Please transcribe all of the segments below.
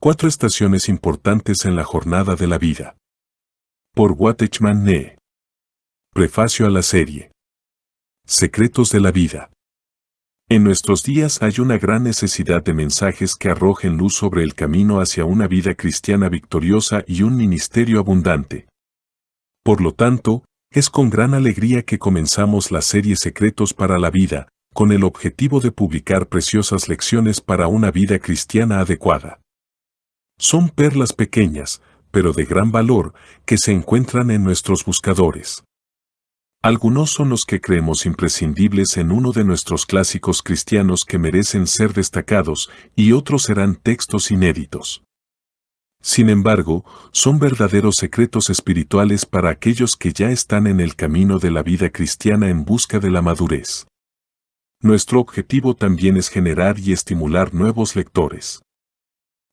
4 estaciones importantes en la jornada de la vida. Por Watchman Nee. Prefacio a la serie. Secretos de la vida. En nuestros días hay una gran necesidad de mensajes que arrojen luz sobre el camino hacia una vida cristiana victoriosa y un ministerio abundante. Por lo tanto, es con gran alegría que comenzamos la serie Secretos para la Vida, con el objetivo de publicar preciosas lecciones para una vida cristiana adecuada. Son perlas pequeñas, pero de gran valor, que se encuentran en nuestros buscadores. Algunos son los que creemos imprescindibles en uno de nuestros clásicos cristianos que merecen ser destacados, y otros serán textos inéditos. Sin embargo, son verdaderos secretos espirituales para aquellos que ya están en el camino de la vida cristiana en busca de la madurez. Nuestro objetivo también es generar y estimular nuevos lectores.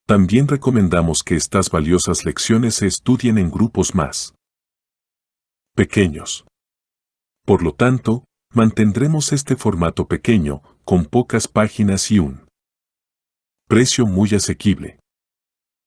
También recomendamos que estas valiosas lecciones se estudien en grupos más pequeños. Por lo tanto, mantendremos este formato pequeño, con pocas páginas y un precio muy asequible.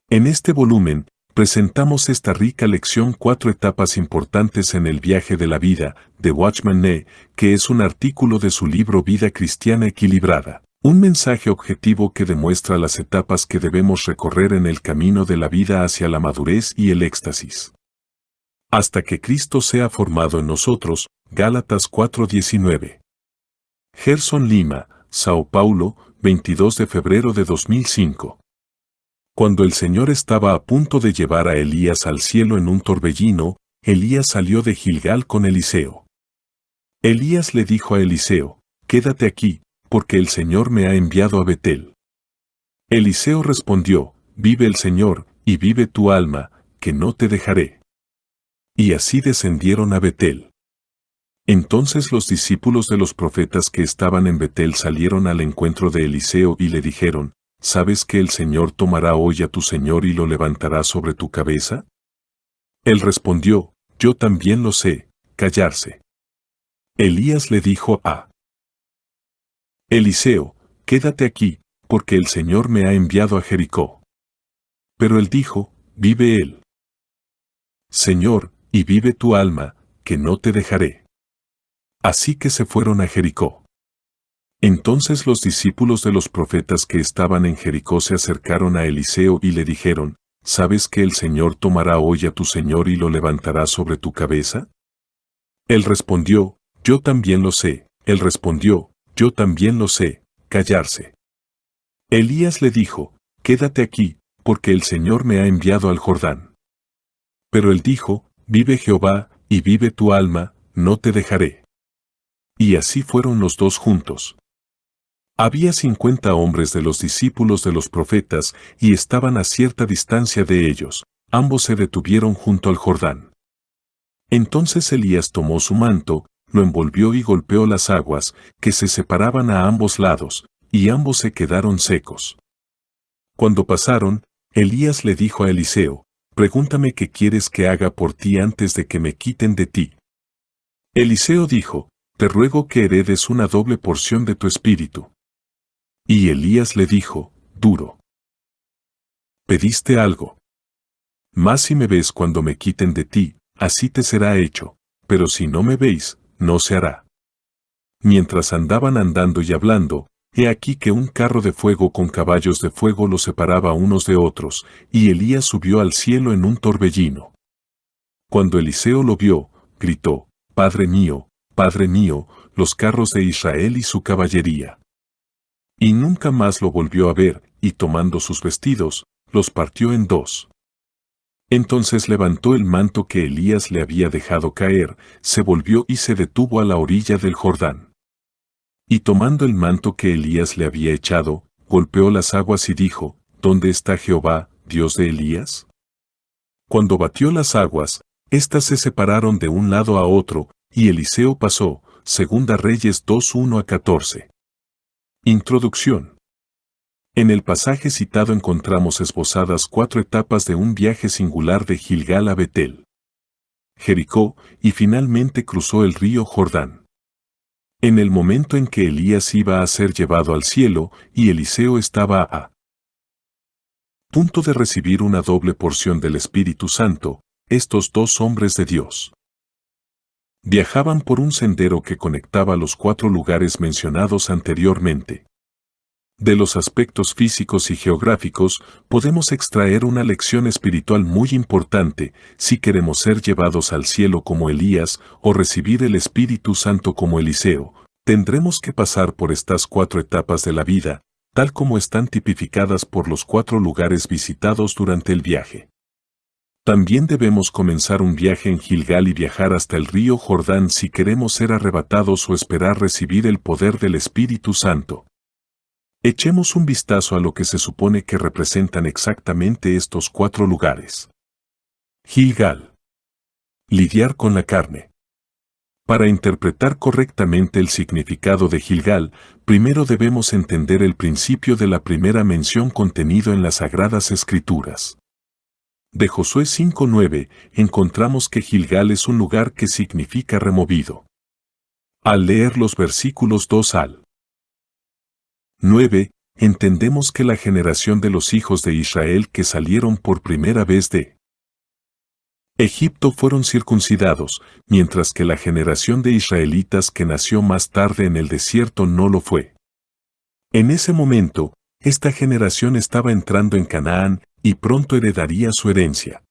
En este volumen, presentamos esta rica lección 4 etapas importantes en el viaje de la vida, de Watchman Nee, que es un artículo de su libro Vida Cristiana Equilibrada. Un mensaje objetivo que demuestra las etapas que debemos recorrer en el camino de la vida hacia la madurez y el éxtasis. Hasta que Cristo sea formado en nosotros, Gálatas 4:19. Gerson Lima, Sao Paulo, 22 de febrero de 2005. Cuando el Señor estaba a punto de llevar a Elías al cielo en un torbellino, Elías salió de Gilgal con Eliseo. Elías le dijo a Eliseo, «Quédate aquí, porque el Señor me ha enviado a Betel». Eliseo respondió, «Vive el Señor, y vive tu alma, que no te dejaré». Y así descendieron a Betel. Entonces los discípulos de los profetas que estaban en Betel salieron al encuentro de Eliseo y le dijeron, ¿sabes que el Señor tomará hoy a tu Señor y lo levantará sobre tu cabeza? Él respondió, yo también lo sé, callarse. Elías le dijo a Eliseo, quédate aquí, porque el Señor me ha enviado a Jericó. Pero él dijo, vive él. Señor, y vive tu alma, que no te dejaré. Así que se fueron a Jericó. Entonces los discípulos de los profetas que estaban en Jericó se acercaron a Eliseo y le dijeron, ¿sabes que el Señor tomará hoy a tu Señor y lo levantará sobre tu cabeza? Él respondió, yo también lo sé. Él respondió, yo también lo sé, callarse. Elías le dijo, quédate aquí, porque el Señor me ha enviado al Jordán. Pero él dijo, vive Jehová, y vive tu alma, no te dejaré. Y así fueron los dos juntos. Había 50 hombres de los discípulos de los profetas, y estaban a cierta distancia de ellos, ambos se detuvieron junto al Jordán. Entonces Elías tomó su manto, lo envolvió y golpeó las aguas, que se separaban a ambos lados, y ambos se quedaron secos. Cuando pasaron, Elías le dijo a Eliseo, pregúntame qué quieres que haga por ti antes de que me quiten de ti. Eliseo dijo, te ruego que heredes una doble porción de tu espíritu. Y Elías le dijo, duro. Pediste algo. Mas si me ves cuando me quiten de ti, así te será hecho, pero si no me veis, no se hará. Mientras andaban andando y hablando, he aquí que un carro de fuego con caballos de fuego los separaba unos de otros, y Elías subió al cielo en un torbellino. Cuando Eliseo lo vio, gritó, Padre mío, los carros de Israel y su caballería. Y nunca más lo volvió a ver, y tomando sus vestidos, los partió en dos. Entonces levantó el manto que Elías le había dejado caer, se volvió y se detuvo a la orilla del Jordán. Y tomando el manto que Elías le había echado, golpeó las aguas y dijo, ¿dónde está Jehová, Dios de Elías? Cuando batió las aguas, éstas se separaron de un lado a otro, y Eliseo pasó, Segunda Reyes 2:1-14. Introducción. En el pasaje citado encontramos esbozadas 4 etapas de un viaje singular de Gilgal a Betel, Jericó, y finalmente cruzó el río Jordán. En el momento en que Elías iba a ser llevado al cielo, y Eliseo estaba a punto de recibir una doble porción del Espíritu Santo, estos dos hombres de Dios viajaban por un sendero que conectaba los 4 lugares mencionados anteriormente. De los aspectos físicos y geográficos, podemos extraer una lección espiritual muy importante si queremos ser llevados al cielo como Elías o recibir el Espíritu Santo como Eliseo. Tendremos que pasar por estas 4 etapas de la vida, tal como están tipificadas por los 4 lugares visitados durante el viaje. También debemos comenzar un viaje en Gilgal y viajar hasta el río Jordán si queremos ser arrebatados o esperar recibir el poder del Espíritu Santo. Echemos un vistazo a lo que se supone que representan exactamente estos 4 lugares. Gilgal. Lidiar con la carne. Para interpretar correctamente el significado de Gilgal, primero debemos entender el principio de la primera mención contenido en las Sagradas Escrituras. De Josué 5:9 encontramos que Gilgal es un lugar que significa removido. Al leer los versículos 2 al 9, entendemos que la generación de los hijos de Israel que salieron por primera vez de Egipto fueron circuncidados, mientras que la generación de israelitas que nació más tarde en el desierto no lo fue. En ese momento, esta generación estaba entrando en Canaán y pronto heredaría su herencia.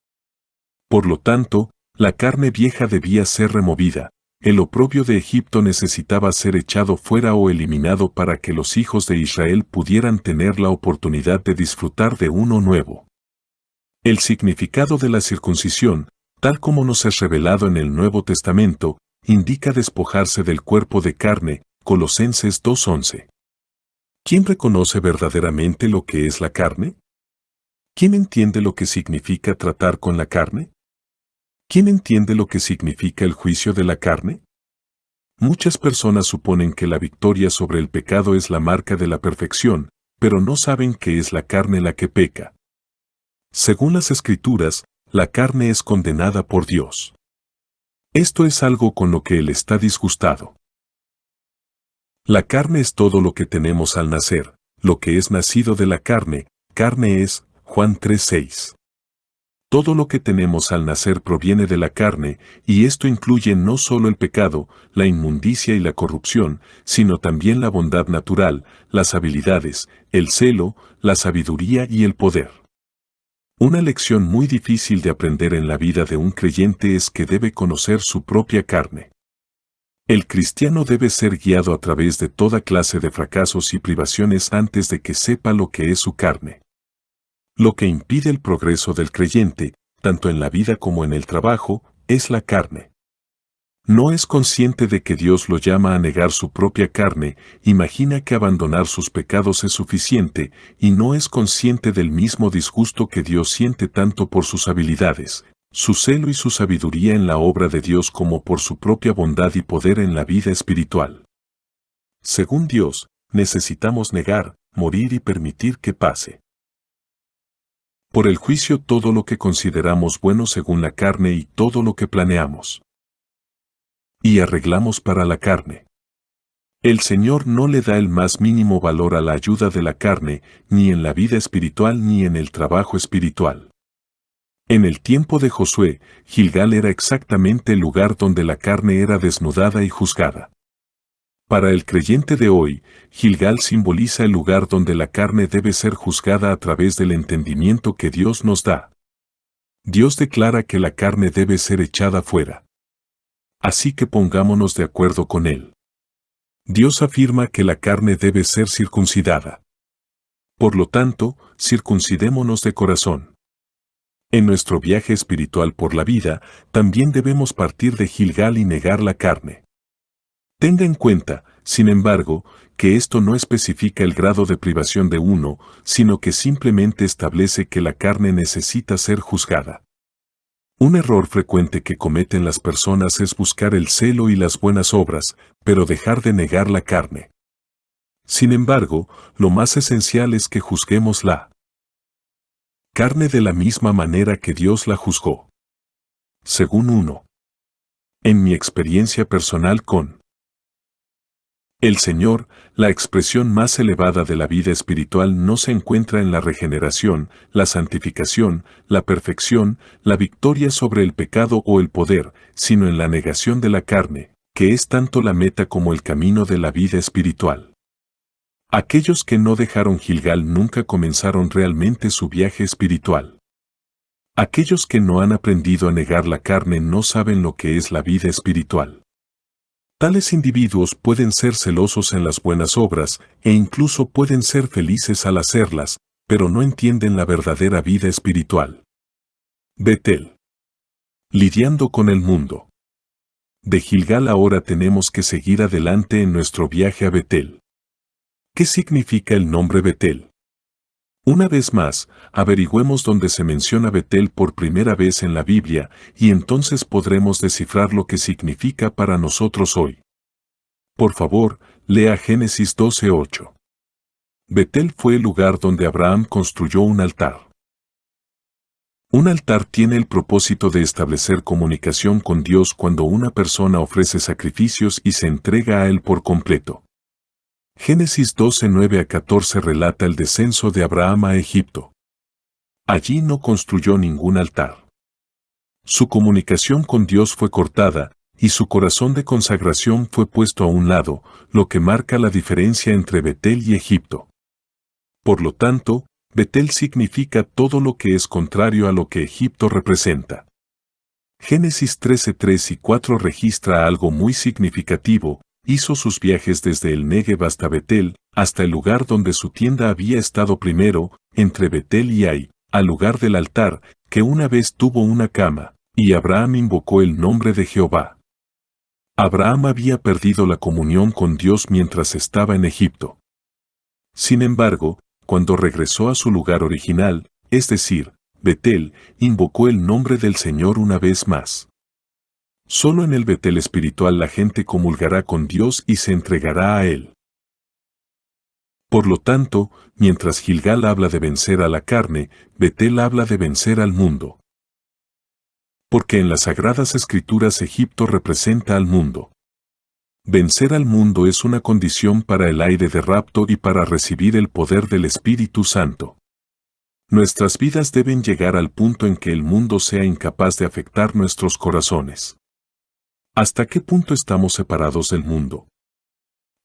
Por lo tanto, la carne vieja debía ser removida, el oprobio de Egipto necesitaba ser echado fuera o eliminado para que los hijos de Israel pudieran tener la oportunidad de disfrutar de uno nuevo. El significado de la circuncisión, tal como nos es revelado en el Nuevo Testamento, indica despojarse del cuerpo de carne, Colosenses 2:11. ¿Quién reconoce verdaderamente lo que es la carne? ¿Quién entiende lo que significa tratar con la carne? ¿Quién entiende lo que significa el juicio de la carne? Muchas personas suponen que la victoria sobre el pecado es la marca de la perfección, pero no saben que es la carne la que peca. Según las Escrituras, la carne es condenada por Dios. Esto es algo con lo que Él está disgustado. La carne es todo lo que tenemos al nacer, lo que es nacido de la carne es, Juan 3:6. Todo lo que tenemos al nacer proviene de la carne, y esto incluye no solo el pecado, la inmundicia y la corrupción, sino también la bondad natural, las habilidades, el celo, la sabiduría y el poder. Una lección muy difícil de aprender en la vida de un creyente es que debe conocer su propia carne. El cristiano debe ser guiado a través de toda clase de fracasos y privaciones antes de que sepa lo que es su carne. Lo que impide el progreso del creyente, tanto en la vida como en el trabajo, es la carne. No es consciente de que Dios lo llama a negar su propia carne, imagina que abandonar sus pecados es suficiente, y no es consciente del mismo disgusto que Dios siente tanto por sus habilidades, su celo y su sabiduría en la obra de Dios como por su propia bondad y poder en la vida espiritual. Según Dios, necesitamos negar, morir y permitir que pase. Por el juicio todo lo que consideramos bueno según la carne y todo lo que planeamos y arreglamos para la carne. El Señor no le da el más mínimo valor a la ayuda de la carne, ni en la vida espiritual ni en el trabajo espiritual. En el tiempo de Josué, Gilgal era exactamente el lugar donde la carne era desnudada y juzgada. Para el creyente de hoy, Gilgal simboliza el lugar donde la carne debe ser juzgada a través del entendimiento que Dios nos da. Dios declara que la carne debe ser echada fuera. Así que pongámonos de acuerdo con Él. Dios afirma que la carne debe ser circuncidada. Por lo tanto, circuncidémonos de corazón. En nuestro viaje espiritual por la vida, también debemos partir de Gilgal y negar la carne. Tenga en cuenta, sin embargo, que esto no especifica el grado de privación de uno, sino que simplemente establece que la carne necesita ser juzgada. Un error frecuente que cometen las personas es buscar el celo y las buenas obras, pero dejar de negar la carne. Sin embargo, lo más esencial es que juzguemos la carne de la misma manera que Dios la juzgó. Según 1. En mi experiencia personal con El Señor, la expresión más elevada de la vida espiritual, no se encuentra en la regeneración, la santificación, la perfección, la victoria sobre el pecado o el poder, sino en la negación de la carne, que es tanto la meta como el camino de la vida espiritual. Aquellos que no dejaron Gilgal nunca comenzaron realmente su viaje espiritual. Aquellos que no han aprendido a negar la carne no saben lo que es la vida espiritual. Tales individuos pueden ser celosos en las buenas obras e incluso pueden ser felices al hacerlas, pero no entienden la verdadera vida espiritual. Betel. Lidiando con el mundo. De Gilgal ahora tenemos que seguir adelante en nuestro viaje a Betel. ¿Qué significa el nombre Betel? Una vez más, averigüemos dónde se menciona Betel por primera vez en la Biblia y entonces podremos descifrar lo que significa para nosotros hoy. Por favor, lea Génesis 12:8. Betel fue el lugar donde Abraham construyó un altar. Un altar tiene el propósito de establecer comunicación con Dios cuando una persona ofrece sacrificios y se entrega a Él por completo. Génesis 12:9-14 relata el descenso de Abraham a Egipto. Allí no construyó ningún altar. Su comunicación con Dios fue cortada, y su corazón de consagración fue puesto a un lado, lo que marca la diferencia entre Betel y Egipto. Por lo tanto, Betel significa todo lo que es contrario a lo que Egipto representa. Génesis 13:3 y 4 registra algo muy significativo. Hizo sus viajes desde el Negev hasta Betel, hasta el lugar donde su tienda había estado primero, entre Betel y Ai, al lugar del altar, que una vez tuvo una cama, y Abraham invocó el nombre de Jehová. Abraham había perdido la comunión con Dios mientras estaba en Egipto. Sin embargo, cuando regresó a su lugar original, es decir, Betel, invocó el nombre del Señor una vez más. Solo en el Betel espiritual la gente comulgará con Dios y se entregará a Él. Por lo tanto, mientras Gilgal habla de vencer a la carne, Betel habla de vencer al mundo. Porque en las Sagradas Escrituras Egipto representa al mundo. Vencer al mundo es una condición para el aire de rapto y para recibir el poder del Espíritu Santo. Nuestras vidas deben llegar al punto en que el mundo sea incapaz de afectar nuestros corazones. ¿Hasta qué punto estamos separados del mundo?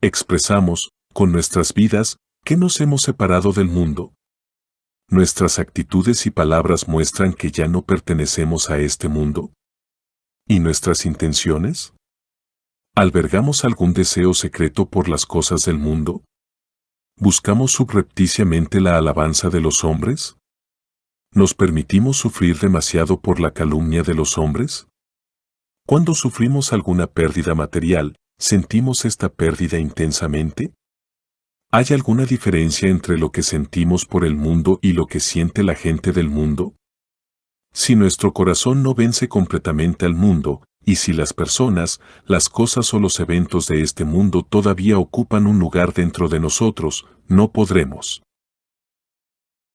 Expresamos, con nuestras vidas, que nos hemos separado del mundo. ¿Nuestras actitudes y palabras muestran que ya no pertenecemos a este mundo? ¿Y nuestras intenciones? ¿Albergamos algún deseo secreto por las cosas del mundo? ¿Buscamos subrepticiamente la alabanza de los hombres? ¿Nos permitimos sufrir demasiado por la calumnia de los hombres? Cuando sufrimos alguna pérdida material, ¿sentimos esta pérdida intensamente? ¿Hay alguna diferencia entre lo que sentimos por el mundo y lo que siente la gente del mundo? Si nuestro corazón no vence completamente al mundo, y si las personas, las cosas o los eventos de este mundo todavía ocupan un lugar dentro de nosotros, no podremos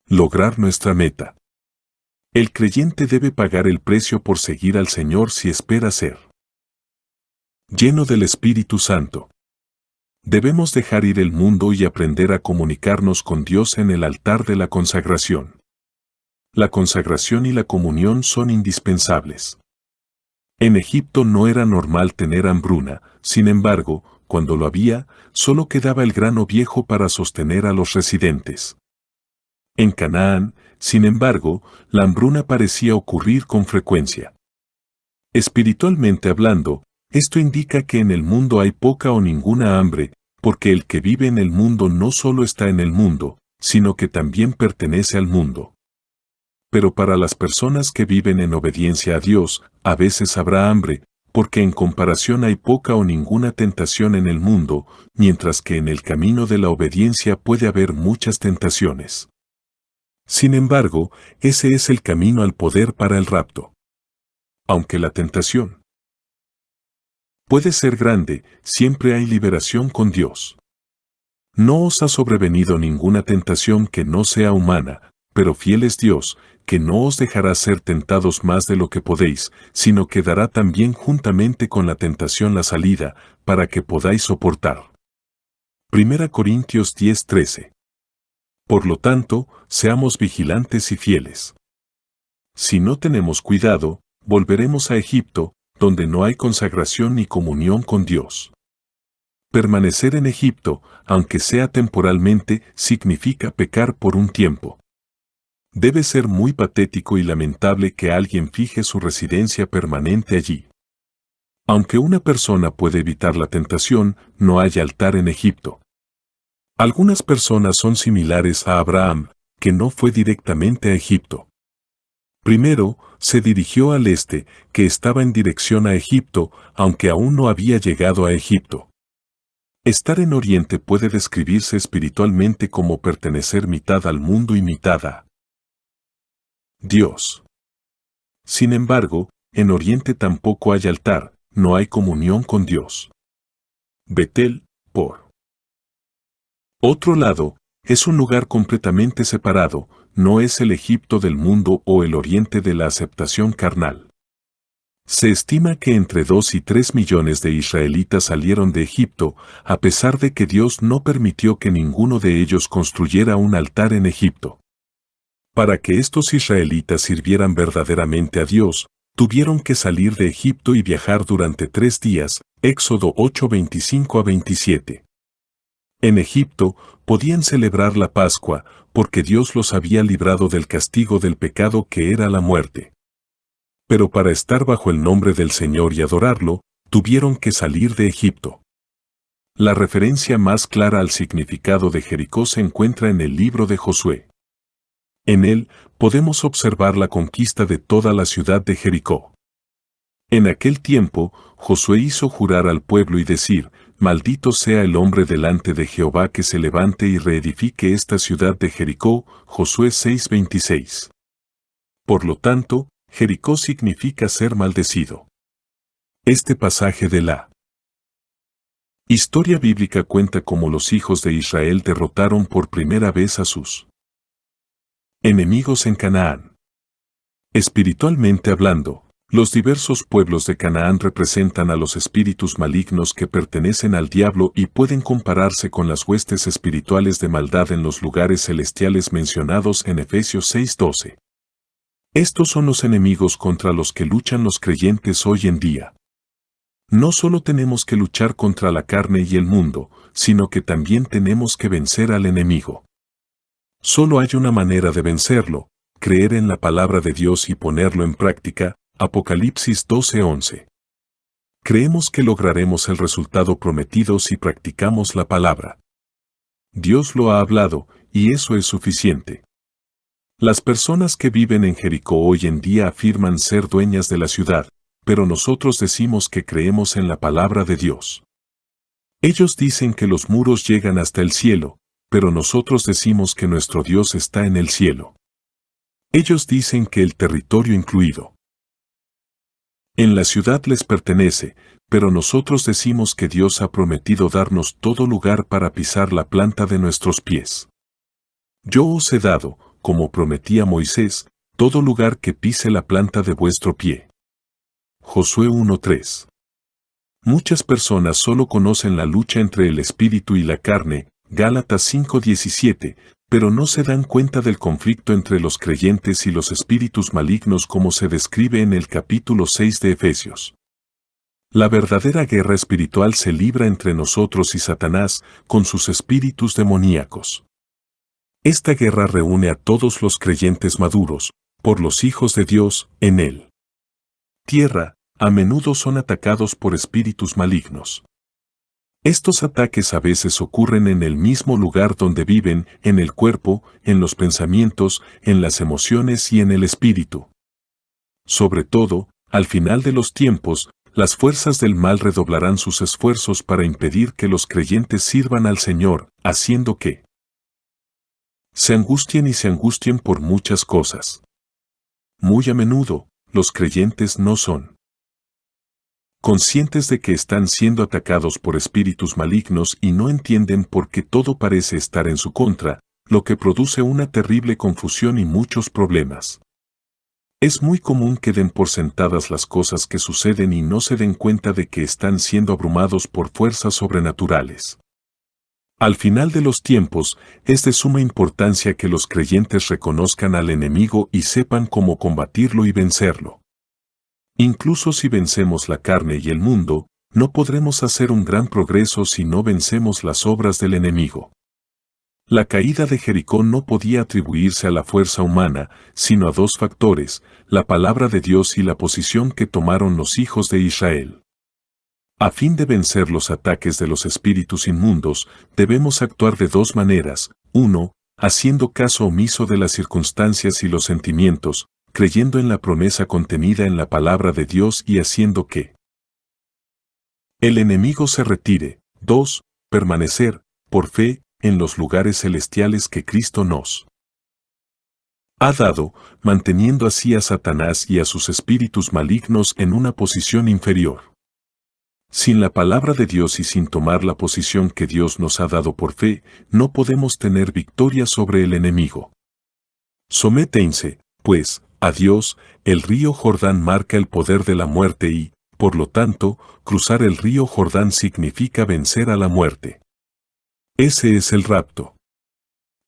lograr nuestra meta. El creyente debe pagar el precio por seguir al Señor si espera ser lleno del Espíritu Santo. Debemos dejar ir el mundo y aprender a comunicarnos con Dios en el altar de la consagración. La consagración y la comunión son indispensables. En Egipto no era normal tener hambruna, sin embargo, cuando lo había, solo quedaba el grano viejo para sostener a los residentes. En Canaán, sin embargo, la hambruna parecía ocurrir con frecuencia. Espiritualmente hablando, esto indica que en el mundo hay poca o ninguna hambre, porque el que vive en el mundo no solo está en el mundo, sino que también pertenece al mundo. Pero para las personas que viven en obediencia a Dios, a veces habrá hambre, porque en comparación hay poca o ninguna tentación en el mundo, mientras que en el camino de la obediencia puede haber muchas tentaciones. Sin embargo, ese es el camino al poder para el rapto. Aunque la tentación puede ser grande, siempre hay liberación con Dios. No os ha sobrevenido ninguna tentación que no sea humana, pero fiel es Dios, que no os dejará ser tentados más de lo que podéis, sino que dará también juntamente con la tentación la salida, para que podáis soportar. 1 Corintios 10:13. Por lo tanto, seamos vigilantes y fieles. Si no tenemos cuidado, volveremos a Egipto, donde no hay consagración ni comunión con Dios. Permanecer en Egipto, aunque sea temporalmente, significa pecar por un tiempo. Debe ser muy patético y lamentable que alguien fije su residencia permanente allí. Aunque una persona puede evitar la tentación, no hay altar en Egipto. Algunas personas son similares a Abraham, que no fue directamente a Egipto. Primero, se dirigió al este, que estaba en dirección a Egipto, aunque aún no había llegado a Egipto. Estar en Oriente puede describirse espiritualmente como pertenecer mitad al mundo y mitad a Dios. Sin embargo, en Oriente tampoco hay altar, no hay comunión con Dios. Betel, por otro lado, es un lugar completamente separado, no es el Egipto del mundo o el Oriente de la aceptación carnal. Se estima que entre 2 y 3 millones de israelitas salieron de Egipto, a pesar de que Dios no permitió que ninguno de ellos construyera un altar en Egipto. Para que estos israelitas sirvieran verdaderamente a Dios, tuvieron que salir de Egipto y viajar durante 3 días, Éxodo 8:25-27. En Egipto, podían celebrar la Pascua, porque Dios los había librado del castigo del pecado que era la muerte. Pero para estar bajo el nombre del Señor y adorarlo, tuvieron que salir de Egipto. La referencia más clara al significado de Jericó se encuentra en el libro de Josué. En él, podemos observar la conquista de toda la ciudad de Jericó. En aquel tiempo, Josué hizo jurar al pueblo y decir: «Maldito sea el hombre delante de Jehová que se levante y reedifique esta ciudad de Jericó», Josué 6:26. Por lo tanto, Jericó significa ser maldecido. Este pasaje de la historia bíblica cuenta cómo los hijos de Israel derrotaron por primera vez a sus enemigos en Canaán. Espiritualmente hablando, los diversos pueblos de Canaán representan a los espíritus malignos que pertenecen al diablo y pueden compararse con las huestes espirituales de maldad en los lugares celestiales mencionados en Efesios 6:12. Estos son los enemigos contra los que luchan los creyentes hoy en día. No solo tenemos que luchar contra la carne y el mundo, sino que también tenemos que vencer al enemigo. Solo hay una manera de vencerlo: creer en la palabra de Dios y ponerlo en práctica. Apocalipsis 12:11. Creemos que lograremos el resultado prometido si practicamos la palabra. Dios lo ha hablado, y eso es suficiente. Las personas que viven en Jericó hoy en día afirman ser dueñas de la ciudad, pero nosotros decimos que creemos en la palabra de Dios. Ellos dicen que los muros llegan hasta el cielo, pero nosotros decimos que nuestro Dios está en el cielo. Ellos dicen que el territorio incluido en la ciudad les pertenece, pero nosotros decimos que Dios ha prometido darnos todo lugar para pisar la planta de nuestros pies. Yo os he dado, como prometía Moisés, todo lugar que pise la planta de vuestro pie. Josué 1:3. Muchas personas solo conocen la lucha entre el espíritu y la carne, Gálatas 5:17, pero no se dan cuenta del conflicto entre los creyentes y los espíritus malignos como se describe en el capítulo 6 de Efesios. La verdadera guerra espiritual se libra entre nosotros y Satanás, con sus espíritus demoníacos. Esta guerra reúne a todos los creyentes maduros, por los hijos de Dios, en él. Tierra, a menudo son atacados por espíritus malignos. Estos ataques a veces ocurren en el mismo lugar donde viven, en el cuerpo, en los pensamientos, en las emociones y en el espíritu. Sobre todo, al final de los tiempos, las fuerzas del mal redoblarán sus esfuerzos para impedir que los creyentes sirvan al Señor, haciendo que se angustien por muchas cosas. Muy a menudo, los creyentes no son conscientes de que están siendo atacados por espíritus malignos y no entienden por qué todo parece estar en su contra, lo que produce una terrible confusión y muchos problemas. Es muy común que den por sentadas las cosas que suceden y no se den cuenta de que están siendo abrumados por fuerzas sobrenaturales. Al final de los tiempos, es de suma importancia que los creyentes reconozcan al enemigo y sepan cómo combatirlo y vencerlo. Incluso si vencemos la carne y el mundo, no podremos hacer un gran progreso si no vencemos las obras del enemigo. La caída de Jericó no podía atribuirse a la fuerza humana, sino a dos factores, la palabra de Dios y la posición que tomaron los hijos de Israel. A fin de vencer los ataques de los espíritus inmundos, debemos actuar de dos maneras. 1. Haciendo caso omiso de las circunstancias y los sentimientos, creyendo en la promesa contenida en la palabra de Dios y haciendo que el enemigo se retire. 2. Permanecer, por fe, en los lugares celestiales que Cristo nos ha dado, manteniendo así a Satanás y a sus espíritus malignos en una posición inferior. Sin la palabra de Dios y sin tomar la posición que Dios nos ha dado por fe, no podemos tener victoria sobre el enemigo. Sométense, pues, a Dios. El río Jordán marca el poder de la muerte y, por lo tanto, cruzar el río Jordán significa vencer a la muerte. Ese es el rapto.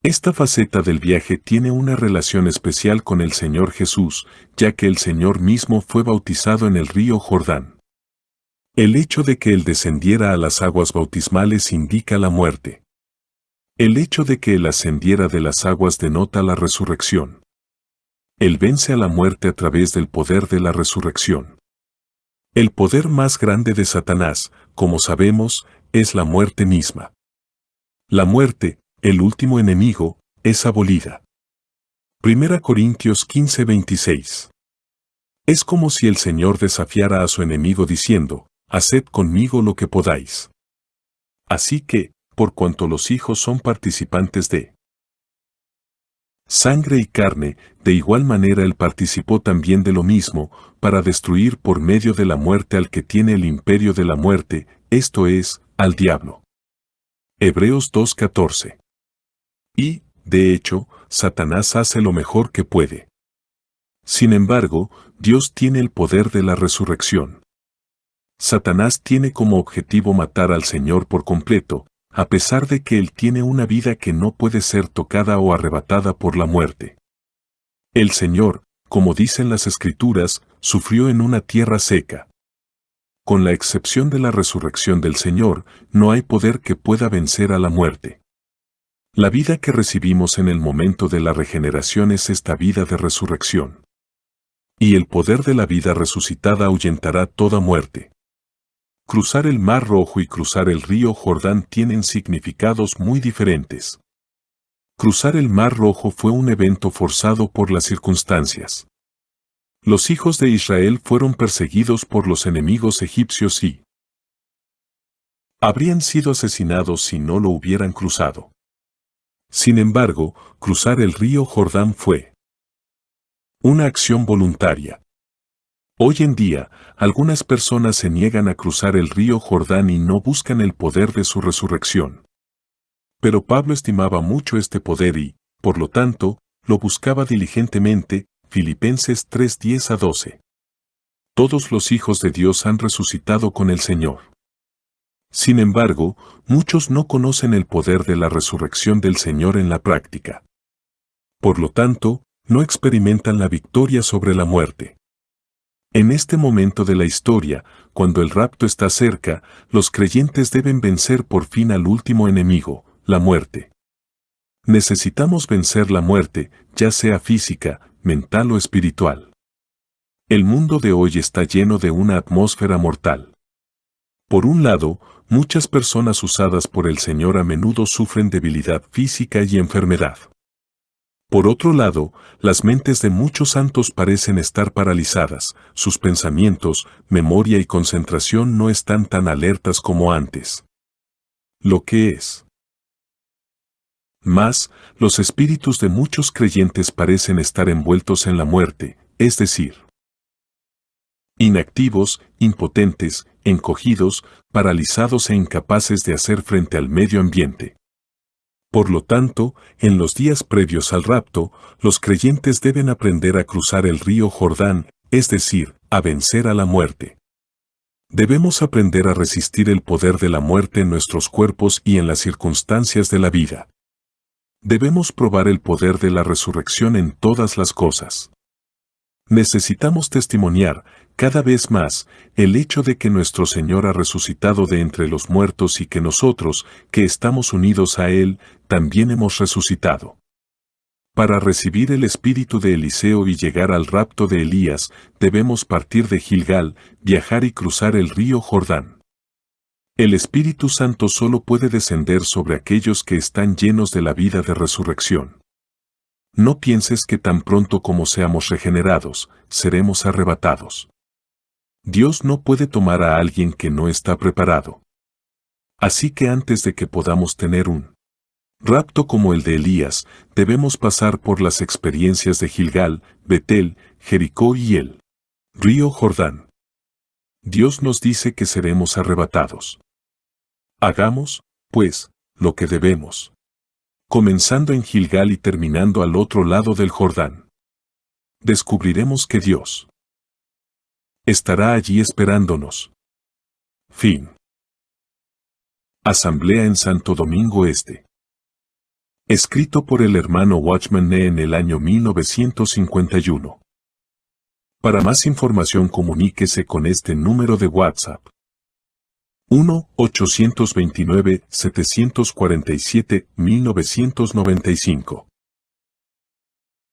Esta faceta del viaje tiene una relación especial con el Señor Jesús, ya que el Señor mismo fue bautizado en el río Jordán. El hecho de que Él descendiera a las aguas bautismales indica la muerte. El hecho de que Él ascendiera de las aguas denota la resurrección. Él vence a la muerte a través del poder de la resurrección. El poder más grande de Satanás, como sabemos, es la muerte misma. La muerte, el último enemigo, es abolida. 1 Corintios 15:26. Es como si el Señor desafiara a su enemigo diciendo: haced conmigo lo que podáis. Así que, por cuanto los hijos son participantes de sangre y carne, de igual manera Él participó también de lo mismo, para destruir por medio de la muerte al que tiene el imperio de la muerte, esto es, al diablo. Hebreos 2:14. Y, de hecho, Satanás hace lo mejor que puede. Sin embargo, Dios tiene el poder de la resurrección. Satanás tiene como objetivo matar al Señor por completo, a pesar de que Él tiene una vida que no puede ser tocada o arrebatada por la muerte. El Señor, como dicen las Escrituras, sufrió en una tierra seca. Con la excepción de la resurrección del Señor, no hay poder que pueda vencer a la muerte. La vida que recibimos en el momento de la regeneración es esta vida de resurrección. Y el poder de la vida resucitada ahuyentará toda muerte. Cruzar el Mar Rojo y cruzar el río Jordán tienen significados muy diferentes. Cruzar el Mar Rojo fue un evento forzado por las circunstancias. Los hijos de Israel fueron perseguidos por los enemigos egipcios y habrían sido asesinados si no lo hubieran cruzado. Sin embargo, cruzar el río Jordán fue una acción voluntaria. Hoy en día, algunas personas se niegan a cruzar el río Jordán y no buscan el poder de su resurrección. Pero Pablo estimaba mucho este poder y, por lo tanto, lo buscaba diligentemente. Filipenses 3:10-12. Todos los hijos de Dios han resucitado con el Señor. Sin embargo, muchos no conocen el poder de la resurrección del Señor en la práctica. Por lo tanto, no experimentan la victoria sobre la muerte. En este momento de la historia, cuando el rapto está cerca, los creyentes deben vencer por fin al último enemigo, la muerte. Necesitamos vencer la muerte, ya sea física, mental o espiritual. El mundo de hoy está lleno de una atmósfera mortal. Por un lado, muchas personas usadas por el Señor a menudo sufren debilidad física y enfermedad. Por otro lado, las mentes de muchos santos parecen estar paralizadas, sus pensamientos, memoria y concentración no están tan alertas como antes. Lo que es más, los espíritus de muchos creyentes parecen estar envueltos en la muerte, es decir, inactivos, impotentes, encogidos, paralizados e incapaces de hacer frente al medio ambiente. Por lo tanto, en los días previos al rapto, los creyentes deben aprender a cruzar el río Jordán, es decir, a vencer a la muerte. Debemos aprender a resistir el poder de la muerte en nuestros cuerpos y en las circunstancias de la vida. Debemos probar el poder de la resurrección en todas las cosas. Necesitamos testimoniar, cada vez más, el hecho de que nuestro Señor ha resucitado de entre los muertos y que nosotros, que estamos unidos a Él, también hemos resucitado. Para recibir el espíritu de Eliseo y llegar al rapto de Elías, debemos partir de Gilgal, viajar y cruzar el río Jordán. El Espíritu Santo solo puede descender sobre aquellos que están llenos de la vida de resurrección. No pienses que tan pronto como seamos regenerados, seremos arrebatados. Dios no puede tomar a alguien que no está preparado. Así que antes de que podamos tener un rapto como el de Elías, debemos pasar por las experiencias de Gilgal, Betel, Jericó y el río Jordán. Dios nos dice que seremos arrebatados. Hagamos, pues, lo que debemos. Comenzando en Gilgal y terminando al otro lado del Jordán. Descubriremos que Dios estará allí esperándonos. Fin. Asamblea en Santo Domingo Este. Escrito por el hermano Watchman Nee en el año 1951. Para más información comuníquese con este número de WhatsApp. 1-829-747-1995.